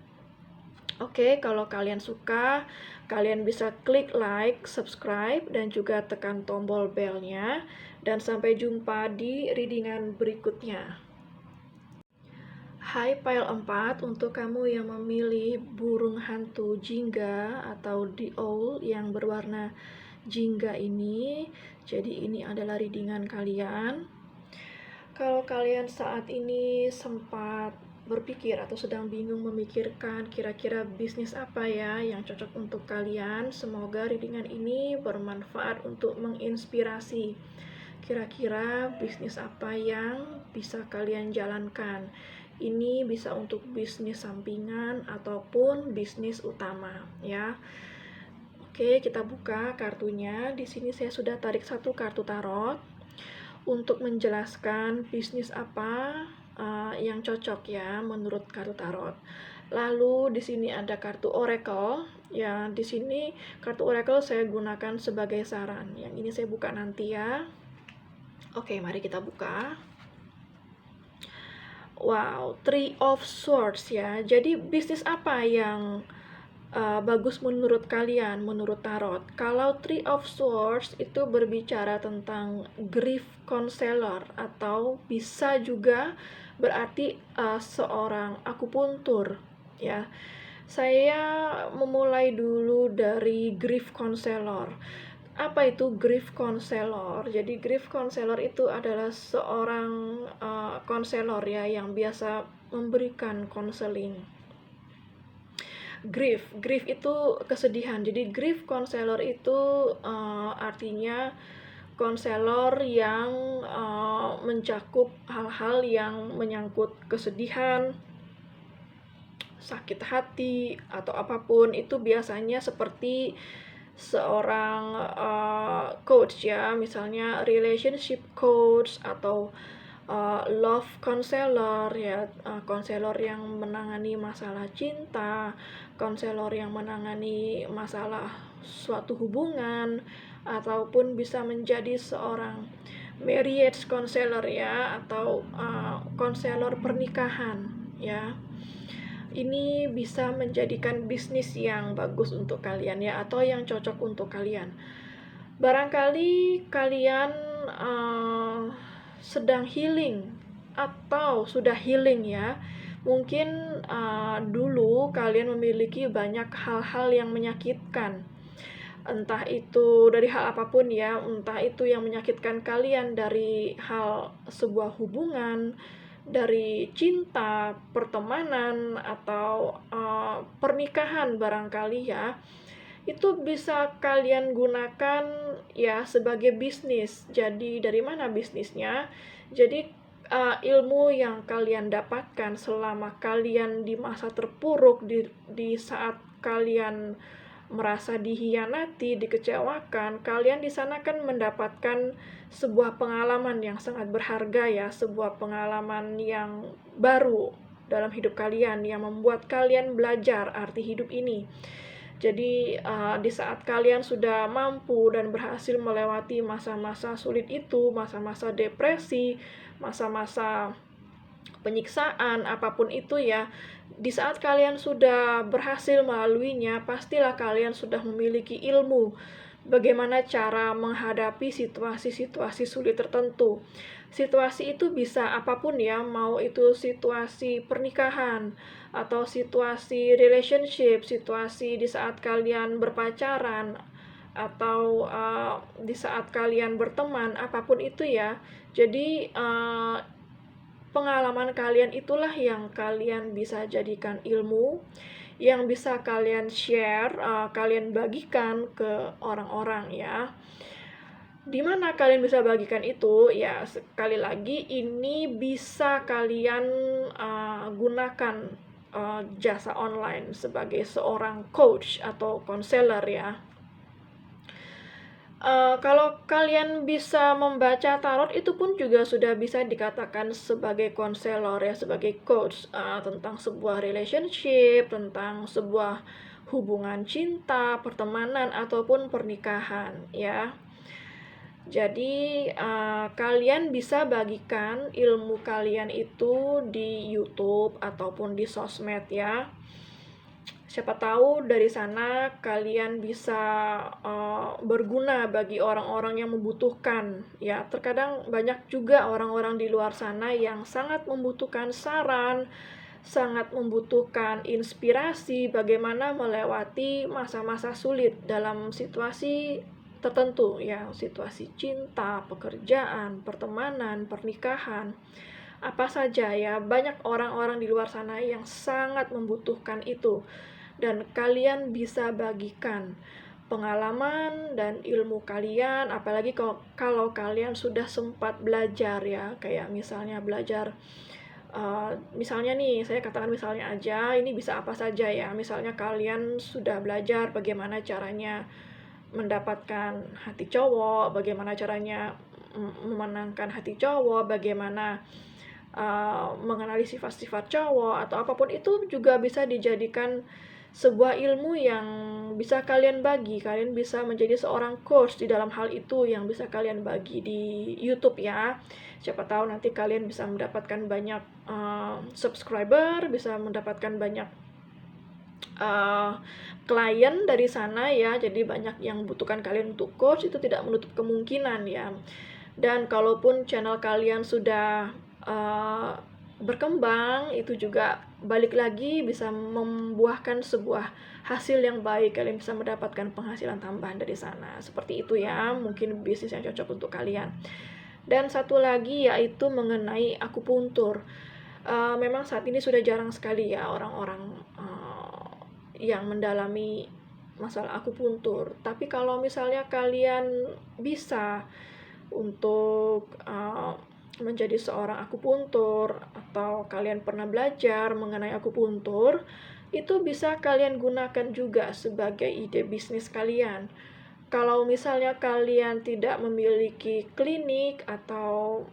Speaker 1: Oke, kalau kalian suka, kalian bisa klik like, subscribe, dan juga tekan tombol belnya. Dan sampai jumpa di readingan berikutnya. Hai file 4, untuk kamu yang memilih burung hantu jingga atau the owl yang berwarna jingga ini. Jadi ini adalah readingan kalian. Kalau kalian saat ini sempat berpikir atau sedang bingung memikirkan kira-kira bisnis apa ya yang cocok untuk kalian, semoga readingan ini bermanfaat untuk menginspirasi. Kira-kira bisnis apa yang bisa kalian jalankan? Ini bisa untuk bisnis sampingan ataupun bisnis utama ya. Oke, kita buka kartunya. Di sini saya sudah tarik satu kartu tarot untuk menjelaskan bisnis apa yang cocok ya menurut kartu tarot. Lalu di sini ada kartu oracle ya. Di sini kartu oracle saya gunakan sebagai saran. Yang ini saya buka nanti ya. Oke, mari kita buka. Wow, Three of Swords ya. Jadi bisnis apa yang bagus menurut kalian, menurut tarot? Kalau Three of Swords itu berbicara tentang grief counselor atau bisa juga berarti seorang akupuntur ya. Saya memulai dulu dari grief counselor. Apa itu grief counselor? Jadi grief counselor itu adalah seorang konselor ya yang biasa memberikan konseling. Grief itu kesedihan. Jadi grief counselor itu artinya konselor yang mencakup hal-hal yang menyangkut kesedihan, sakit hati, atau apapun. Itu biasanya seperti seorang coach ya, misalnya relationship coach atau love counselor ya, konselor yang menangani masalah cinta, konselor yang menangani masalah suatu hubungan, ataupun bisa menjadi seorang marriage counselor ya, atau konselor pernikahan ya. Ini bisa menjadikan bisnis yang bagus untuk kalian ya, atau yang cocok untuk kalian. Barangkali kalian sedang healing atau sudah healing ya. Mungkin dulu kalian memiliki banyak hal-hal yang menyakitkan. Entah itu dari hal apapun ya, entah itu yang menyakitkan kalian dari hal sebuah hubungan, dari cinta, pertemanan, atau pernikahan barangkali ya. Itu bisa kalian gunakan ya sebagai bisnis. Jadi dari mana bisnisnya? Jadi ilmu yang kalian dapatkan selama kalian di masa terpuruk, di saat kalian merasa dihianati, dikecewakan, kalian di sana kan mendapatkan sebuah pengalaman yang sangat berharga ya, sebuah pengalaman yang baru dalam hidup kalian yang membuat kalian belajar arti hidup ini. Jadi di saat kalian sudah mampu dan berhasil melewati masa-masa sulit itu, masa-masa depresi, masa-masa penyiksaan, apapun itu ya, di saat kalian sudah berhasil melaluinya, pastilah kalian sudah memiliki ilmu bagaimana cara menghadapi situasi-situasi sulit tertentu. Situasi itu bisa apapun ya, mau itu situasi pernikahan, atau situasi relationship, situasi di saat kalian berpacaran, atau di saat kalian berteman, apapun itu ya. Jadi pengalaman kalian itulah yang kalian bisa jadikan ilmu, yang bisa kalian share, kalian bagikan ke orang-orang ya. Di mana kalian bisa bagikan itu? Ya, sekali lagi ini bisa kalian gunakan jasa online sebagai seorang coach atau konselor ya. Kalau kalian bisa membaca tarot, itu pun juga sudah bisa dikatakan sebagai konselor ya, sebagai coach tentang sebuah relationship, tentang sebuah hubungan cinta, pertemanan ataupun pernikahan ya. Jadi kalian bisa bagikan ilmu kalian itu di YouTube ataupun di sosmed ya. Siapa tahu dari sana kalian bisa berguna bagi orang-orang yang membutuhkan ya. Terkadang banyak juga orang-orang di luar sana yang sangat membutuhkan saran, sangat membutuhkan inspirasi bagaimana melewati masa-masa sulit dalam situasi tertentu ya, situasi cinta, pekerjaan, pertemanan, pernikahan, apa saja ya. Banyak orang-orang di luar sana yang sangat membutuhkan itu, dan kalian bisa bagikan pengalaman dan ilmu kalian, apalagi kalau kalian sudah sempat belajar ya, kayak misalnya belajar misalnya nih, saya katakan misalnya aja, ini bisa apa saja ya. Misalnya kalian sudah belajar bagaimana caranya mendapatkan hati cowok, bagaimana caranya memenangkan hati cowok, bagaimana mengenali sifat-sifat cowok, atau apapun itu juga bisa dijadikan sebuah ilmu yang bisa kalian bagi. Kalian bisa menjadi seorang coach di dalam hal itu yang bisa kalian bagi di YouTube ya. Siapa tahu nanti kalian bisa mendapatkan banyak subscriber, bisa mendapatkan banyak klien dari sana ya. Jadi banyak yang membutuhkan kalian untuk coach, itu tidak menutup kemungkinan ya. Dan kalaupun channel kalian sudah berkembang, itu juga balik lagi bisa membuahkan sebuah hasil yang baik. Kalian bisa mendapatkan penghasilan tambahan dari sana. Seperti itu ya, mungkin bisnis yang cocok untuk kalian. Dan satu lagi yaitu mengenai akupuntur. Memang saat ini sudah jarang sekali ya orang-orang yang mendalami masalah akupuntur. Tapi kalau misalnya kalian bisa untuk menjadi seorang akupuntur, atau kalian pernah belajar mengenai akupuntur, itu bisa kalian gunakan juga sebagai ide bisnis kalian. Kalau misalnya kalian tidak memiliki klinik atau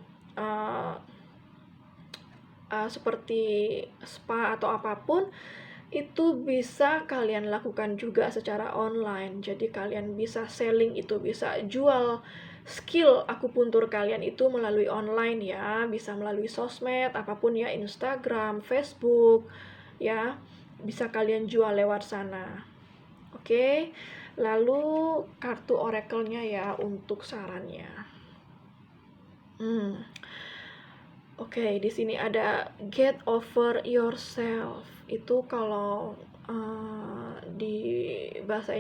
Speaker 1: seperti spa atau apapun, itu bisa kalian lakukan juga secara online. Jadi kalian bisa selling itu, bisa jual skill akupuntur kalian itu melalui online ya, bisa melalui sosmed, apapun ya, Instagram, Facebook, ya, bisa kalian jual lewat sana. Oke, lalu kartu oracle-nya ya untuk sarannya. Oke, di sini ada get over yourself. Itu kalau di bahasa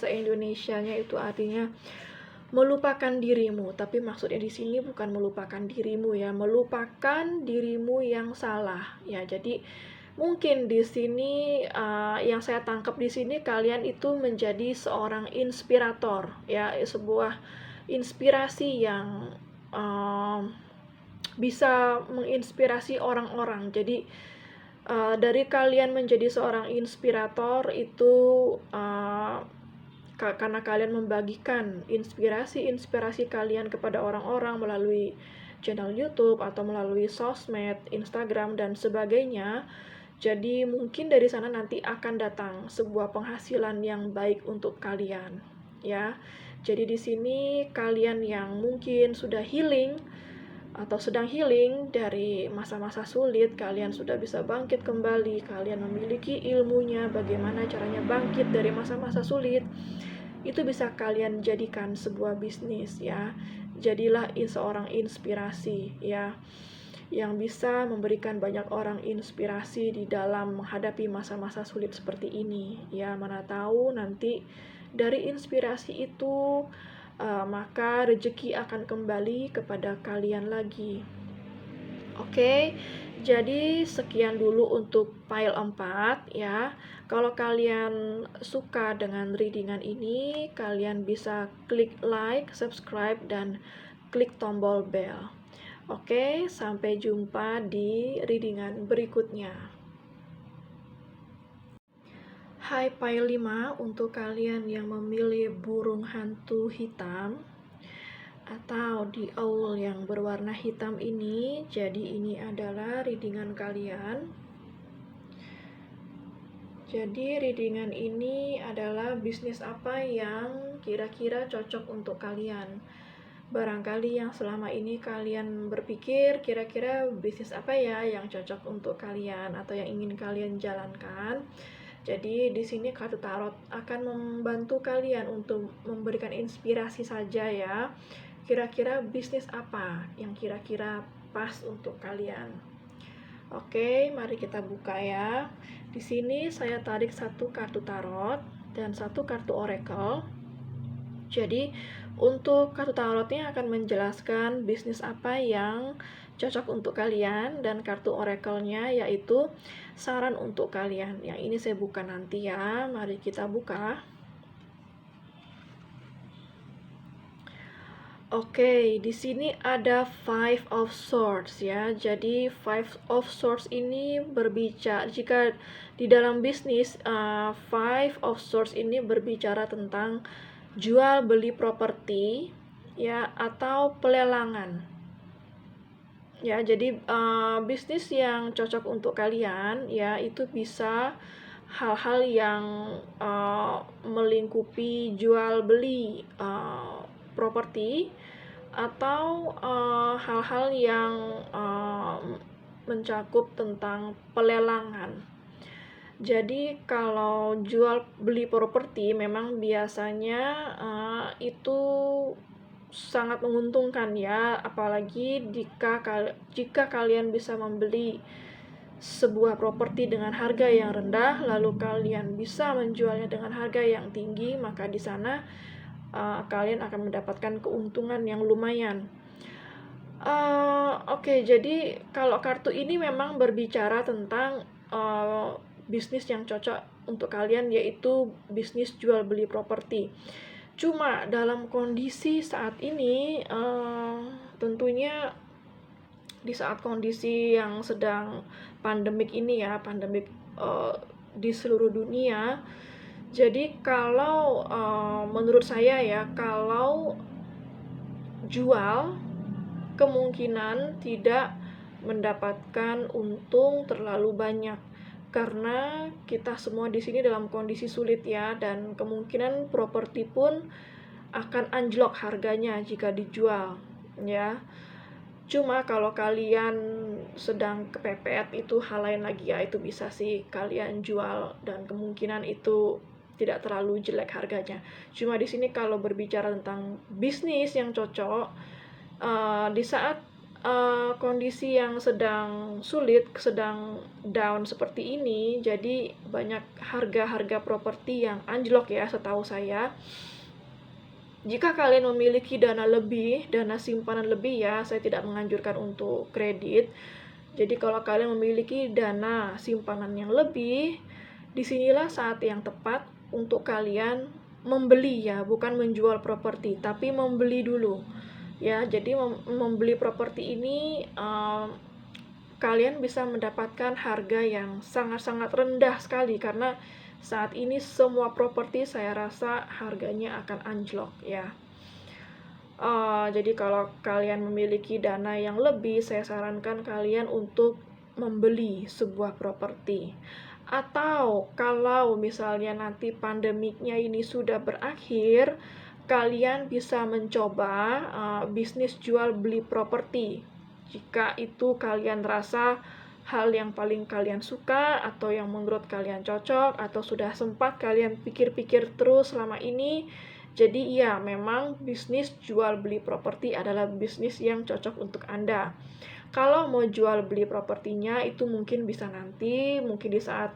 Speaker 1: Indonesianya itu artinya melupakan dirimu. Tapi maksudnya di sini bukan melupakan dirimu ya, melupakan dirimu yang salah. Ya, jadi mungkin di sini yang saya tangkap di sini, kalian itu menjadi seorang inspirator ya, sebuah inspirasi yang bisa menginspirasi orang-orang. Jadi dari kalian menjadi seorang inspirator itu karena kalian membagikan inspirasi kalian kepada orang-orang melalui channel YouTube atau melalui sosmed, Instagram dan sebagainya. Jadi mungkin dari sana nanti akan datang sebuah penghasilan yang baik untuk kalian, ya. Jadi di sini kalian yang mungkin sudah healing atau sedang healing dari masa-masa sulit, kalian sudah bisa bangkit kembali, kalian memiliki ilmunya bagaimana caranya bangkit dari masa-masa sulit, itu bisa kalian jadikan sebuah bisnis ya. Jadilah seorang inspirasi ya, yang bisa memberikan banyak orang inspirasi di dalam menghadapi masa-masa sulit seperti ini ya. Mana tahu nanti dari inspirasi itu maka rezeki akan kembali kepada kalian lagi. Oke, jadi sekian dulu untuk file 4 ya. Kalau kalian suka dengan readingan ini, kalian bisa klik like, subscribe, dan klik tombol bell. Oke, sampai jumpa di readingan berikutnya. Hai file 5, untuk kalian yang memilih burung hantu hitam atau the owl yang berwarna hitam ini, jadi ini adalah readingan kalian. Jadi readingan ini adalah bisnis apa yang kira-kira cocok untuk kalian. Barangkali yang selama ini kalian berpikir kira-kira bisnis apa ya yang cocok untuk kalian atau yang ingin kalian jalankan. Jadi di sini kartu tarot akan membantu kalian untuk memberikan inspirasi saja ya. Kira-kira bisnis apa yang kira-kira pas untuk kalian. Oke, mari kita buka ya. Di sini saya tarik satu kartu tarot dan satu kartu oracle. Jadi, untuk kartu tarotnya akan menjelaskan bisnis apa yang cocok untuk kalian, dan kartu oracle-nya yaitu saran untuk kalian. Yang ini saya buka nanti ya. Mari kita buka. Oke, di sini ada Five of Swords ya. Jadi Five of Swords ini berbicara, jika di dalam bisnis, Five of Swords ini berbicara tentang jual beli properti ya atau pelelangan. Ya, jadi bisnis yang cocok untuk kalian ya itu bisa hal-hal yang melingkupi jual beli properti atau hal-hal yang mencakup tentang pelelangan. Jadi kalau jual beli properti memang biasanya itu sangat menguntungkan ya, apalagi jika kalian bisa membeli sebuah properti dengan harga yang rendah lalu kalian bisa menjualnya dengan harga yang tinggi, maka di sana kalian akan mendapatkan keuntungan yang lumayan. Oke, jadi kalau kartu ini memang berbicara tentang bisnis yang cocok untuk kalian, yaitu bisnis jual beli properti. Cuma dalam kondisi saat ini, tentunya di saat kondisi yang sedang pandemik ini ya, pandemik di seluruh dunia. Jadi kalau menurut saya ya, kalau jual kemungkinan tidak mendapatkan untung terlalu banyak karena kita semua di sini dalam kondisi sulit ya, dan kemungkinan properti pun akan anjlok harganya jika dijual ya. Cuma kalau kalian sedang kepepet itu hal lain lagi ya, itu bisa sih kalian jual dan kemungkinan itu tidak terlalu jelek harganya. Cuma di sini kalau berbicara tentang bisnis yang cocok, di saat kondisi yang sedang sulit, sedang down seperti ini, jadi banyak harga-harga properti yang anjlok ya setahu saya. Jika kalian memiliki dana lebih, dana simpanan lebih ya, saya tidak menganjurkan untuk kredit. Jadi kalau kalian memiliki dana simpanan yang lebih, disinilah saat yang tepat untuk kalian membeli ya, bukan menjual properti, tapi membeli dulu ya. Jadi membeli properti ini kalian bisa mendapatkan harga yang sangat-sangat rendah sekali, karena saat ini semua properti saya rasa harganya akan anjlok ya. Jadi kalau kalian memiliki dana yang lebih, saya sarankan kalian untuk membeli sebuah properti. Atau kalau misalnya nanti pandemiknya ini sudah berakhir, kalian bisa mencoba bisnis jual beli properti. Jika itu kalian rasa hal yang paling kalian suka atau yang menurut kalian cocok atau sudah sempat kalian pikir-pikir terus selama ini. Jadi iya, memang bisnis jual beli properti adalah bisnis yang cocok untuk Anda. Kalau mau jual beli propertinya itu mungkin bisa nanti, mungkin di saat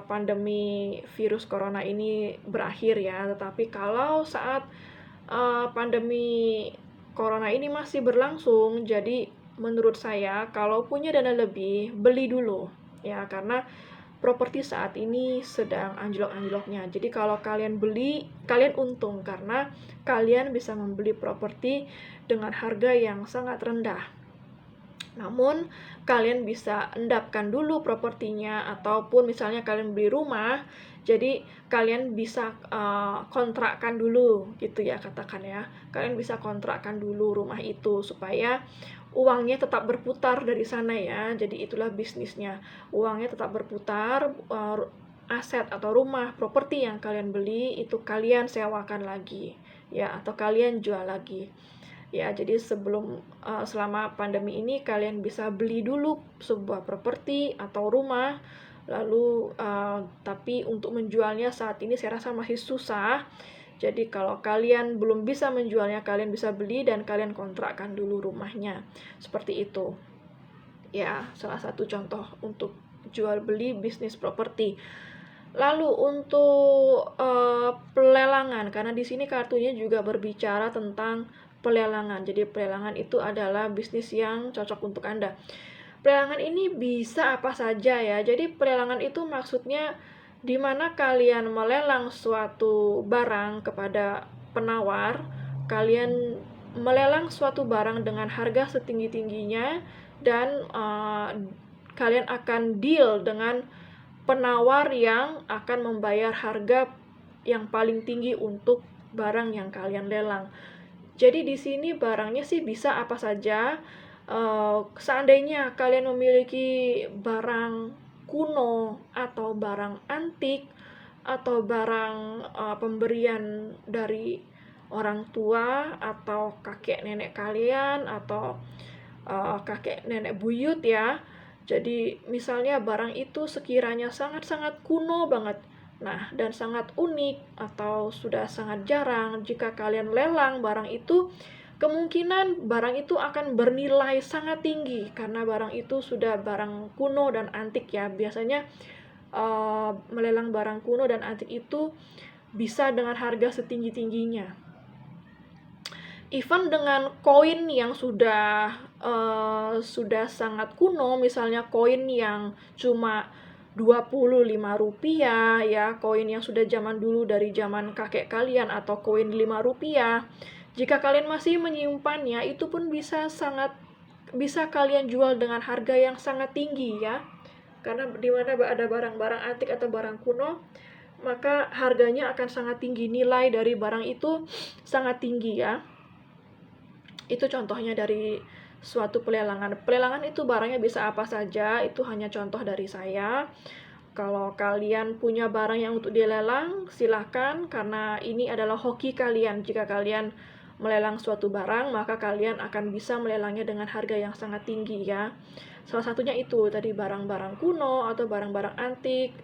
Speaker 1: pandemi virus corona ini berakhir ya. Tetapi kalau saat pandemi corona ini masih berlangsung, jadi menurut saya kalau punya dana lebih, beli dulu ya, karena properti saat ini sedang anjlok-anjloknya. Jadi kalau kalian beli, kalian untung karena kalian bisa membeli properti dengan harga yang sangat rendah. Namun, kalian bisa endapkan dulu propertinya, ataupun misalnya kalian beli rumah, jadi kalian bisa kontrakkan dulu gitu ya, katakan ya. Kalian bisa kontrakkan dulu rumah itu supaya uangnya tetap berputar dari sana ya. Jadi itulah bisnisnya. Uangnya tetap berputar, aset atau rumah, properti yang kalian beli itu kalian sewakan lagi ya, atau kalian jual lagi. Ya, jadi selama pandemi ini kalian bisa beli dulu sebuah properti atau rumah, lalu tapi untuk menjualnya saat ini saya rasa masih susah. Jadi kalau kalian belum bisa menjualnya, kalian bisa beli dan kalian kontrakkan dulu rumahnya. Seperti itu. Ya, salah satu contoh untuk jual beli bisnis properti. Lalu untuk pelelangan, karena di sini kartunya juga berbicara tentang pelelangan. Jadi pelelangan itu adalah bisnis yang cocok untuk Anda. Pelelangan ini bisa apa saja ya. Jadi pelelangan itu maksudnya di mana kalian melelang suatu barang kepada penawar, kalian melelang suatu barang dengan harga setinggi-tingginya dan kalian akan deal dengan penawar yang akan membayar harga yang paling tinggi untuk barang yang kalian lelang. Jadi di sini barangnya sih bisa apa saja. Seandainya kalian memiliki barang kuno atau barang antik atau barang pemberian dari orang tua atau kakek nenek kalian atau kakek nenek buyut ya. Jadi misalnya barang itu sekiranya sangat-sangat kuno banget, nah dan sangat unik atau sudah sangat jarang, jika kalian lelang barang itu, kemungkinan barang itu akan bernilai sangat tinggi karena barang itu sudah barang kuno dan antik ya. Biasanya melelang barang kuno dan antik itu bisa dengan harga setinggi-tingginya. Even dengan koin yang sudah sangat kuno, misalnya koin yang cuma Rp25 ya, koin yang sudah zaman dulu dari zaman kakek kalian atau koin Rp5, jika kalian masih menyimpannya, itu pun bisa kalian jual dengan harga yang sangat tinggi ya. Karena di mana ada barang-barang antik atau barang kuno, maka harganya akan sangat tinggi, nilai dari barang itu sangat tinggi ya. Itu contohnya dari suatu pelelangan. Pelelangan itu barangnya bisa apa saja, itu hanya contoh dari saya. Kalau kalian punya barang yang untuk dilelang, silahkan, karena ini adalah hoki kalian. Jika kalian melelang suatu barang, maka kalian akan bisa melelangnya dengan harga yang sangat tinggi ya. Salah satunya itu tadi barang-barang kuno atau barang-barang antik,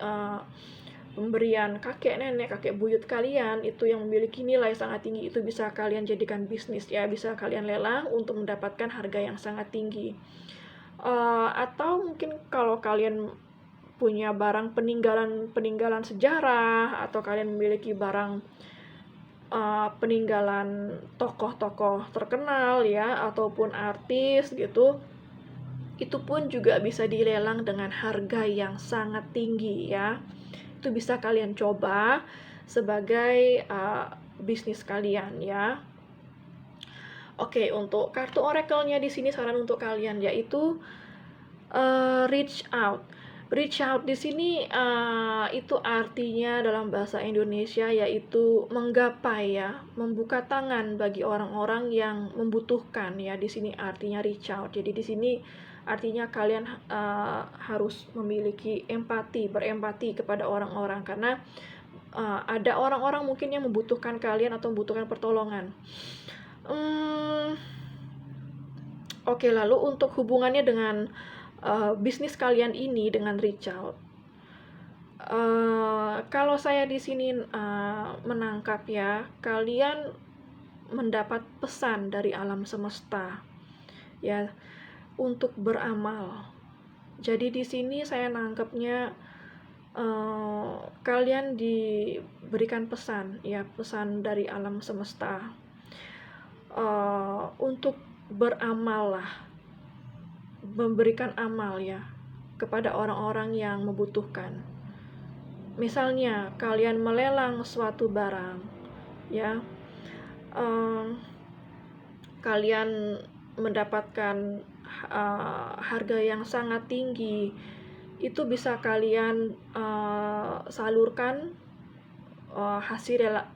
Speaker 1: pemberian kakek nenek, kakek buyut kalian itu yang memiliki nilai sangat tinggi, itu bisa kalian jadikan bisnis ya, bisa kalian lelang untuk mendapatkan harga yang sangat tinggi. Atau mungkin kalau kalian punya barang peninggalan sejarah, atau kalian memiliki barang peninggalan tokoh-tokoh terkenal ya, ataupun artis gitu, itu pun juga bisa dilelang dengan harga yang sangat tinggi ya. Itu bisa kalian coba sebagai bisnis kalian ya. Oke, untuk kartu oracle-nya di sini saran untuk kalian yaitu reach out. Reach out di sini itu artinya dalam bahasa Indonesia yaitu menggapai ya, membuka tangan bagi orang-orang yang membutuhkan ya. Di sini artinya reach out. Jadi di sini artinya kalian harus memiliki berempati kepada orang-orang, karena ada orang-orang mungkin yang membutuhkan kalian atau membutuhkan pertolongan. Oke, lalu untuk hubungannya dengan bisnis kalian ini dengan reach out. Kalau saya di sini menangkap ya, kalian mendapat pesan dari alam semesta ya untuk beramal. Jadi di sini saya nangkepnya kalian diberikan pesan ya, pesan dari alam semesta untuk beramal lah memberikan amal ya kepada orang-orang yang membutuhkan. Misalnya kalian melelang suatu barang ya, kalian mendapatkan harga yang sangat tinggi, itu bisa kalian salurkan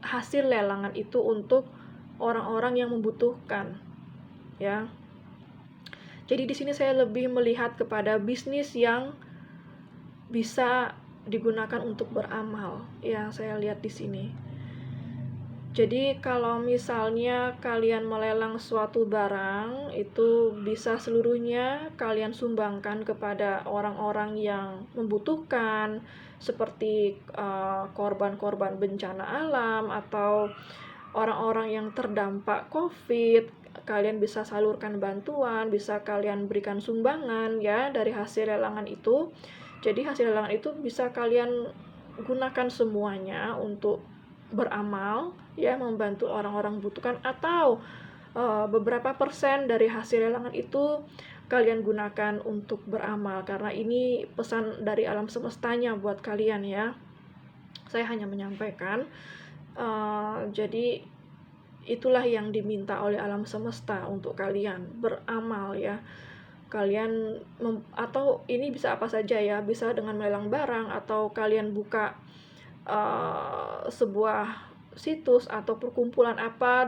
Speaker 1: hasil lelangan itu untuk orang-orang yang membutuhkan ya. Jadi di sini saya lebih melihat kepada bisnis yang bisa digunakan untuk beramal yang saya lihat di sini. Jadi kalau misalnya kalian melelang suatu barang, itu bisa seluruhnya kalian sumbangkan kepada orang-orang yang membutuhkan, seperti korban-korban bencana alam atau orang-orang yang terdampak COVID. Kalian bisa salurkan bantuan, bisa kalian berikan sumbangan ya dari hasil lelangan itu. Jadi hasil lelangan itu bisa kalian gunakan semuanya untuk beramal ya, membantu orang-orang membutuhkan, atau beberapa persen dari hasil lelangan itu kalian gunakan untuk beramal, karena ini pesan dari alam semestanya buat kalian ya. Saya hanya menyampaikan, jadi itulah yang diminta oleh alam semesta untuk kalian beramal ya. Kalian atau ini bisa apa saja ya, bisa dengan melelang barang, atau kalian buka sebuah situs atau perkumpulan apa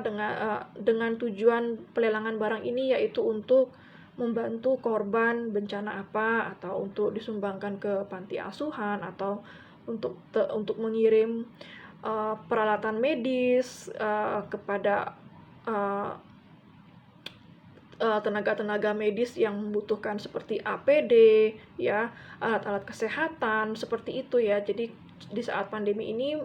Speaker 1: dengan tujuan pelelangan barang ini, yaitu untuk membantu korban bencana apa, atau untuk disumbangkan ke panti asuhan, atau untuk mengirim peralatan medis kepada tenaga-tenaga medis yang membutuhkan, seperti APD ya, alat-alat kesehatan seperti itu ya. Jadi di saat pandemi ini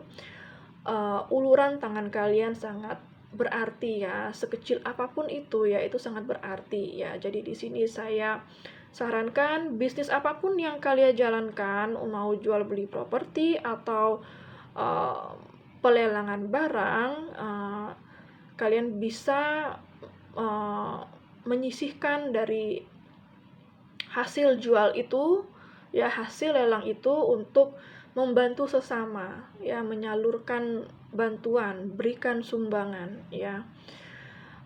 Speaker 1: uluran tangan kalian sangat berarti ya, sekecil apapun itu ya, itu sangat berarti ya. Jadi di sini saya sarankan, bisnis apapun yang kalian jalankan, mau jual beli properti atau pelelangan barang, kalian bisa menyisihkan dari hasil jual itu ya, hasil lelang itu untuk membantu sesama ya, menyalurkan bantuan, berikan sumbangan ya.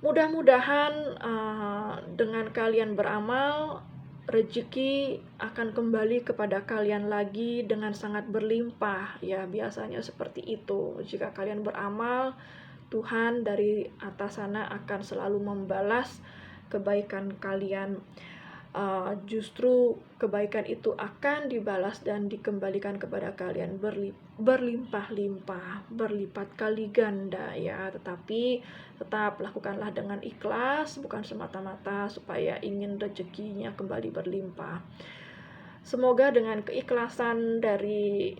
Speaker 1: Mudah-mudahan dengan kalian beramal, rezeki akan kembali kepada kalian lagi dengan sangat berlimpah ya. Biasanya seperti itu, jika kalian beramal, Tuhan dari atas sana akan selalu membalas kebaikan kalian. Justru kebaikan itu akan dibalas dan dikembalikan kepada kalian berlimpah-limpah, berlipat kali ganda ya. Tetapi tetap lakukanlah dengan ikhlas, bukan semata-mata supaya ingin rezekinya kembali berlimpah. Semoga dengan keikhlasan dari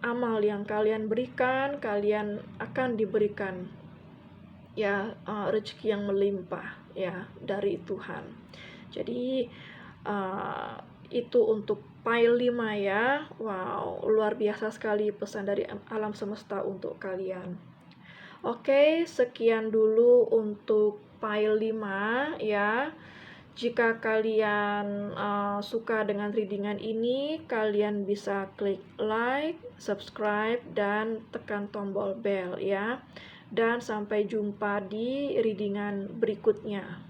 Speaker 1: amal yang kalian berikan, kalian akan diberikan ya rezeki yang melimpah ya dari Tuhan. Jadi itu untuk file 5 ya. Wow, luar biasa sekali pesan dari alam semesta untuk kalian. Oke, sekian dulu untuk file 5 ya. Jika kalian suka dengan readingan ini, kalian bisa klik like, subscribe, dan tekan tombol bell ya. Dan sampai jumpa di readingan berikutnya.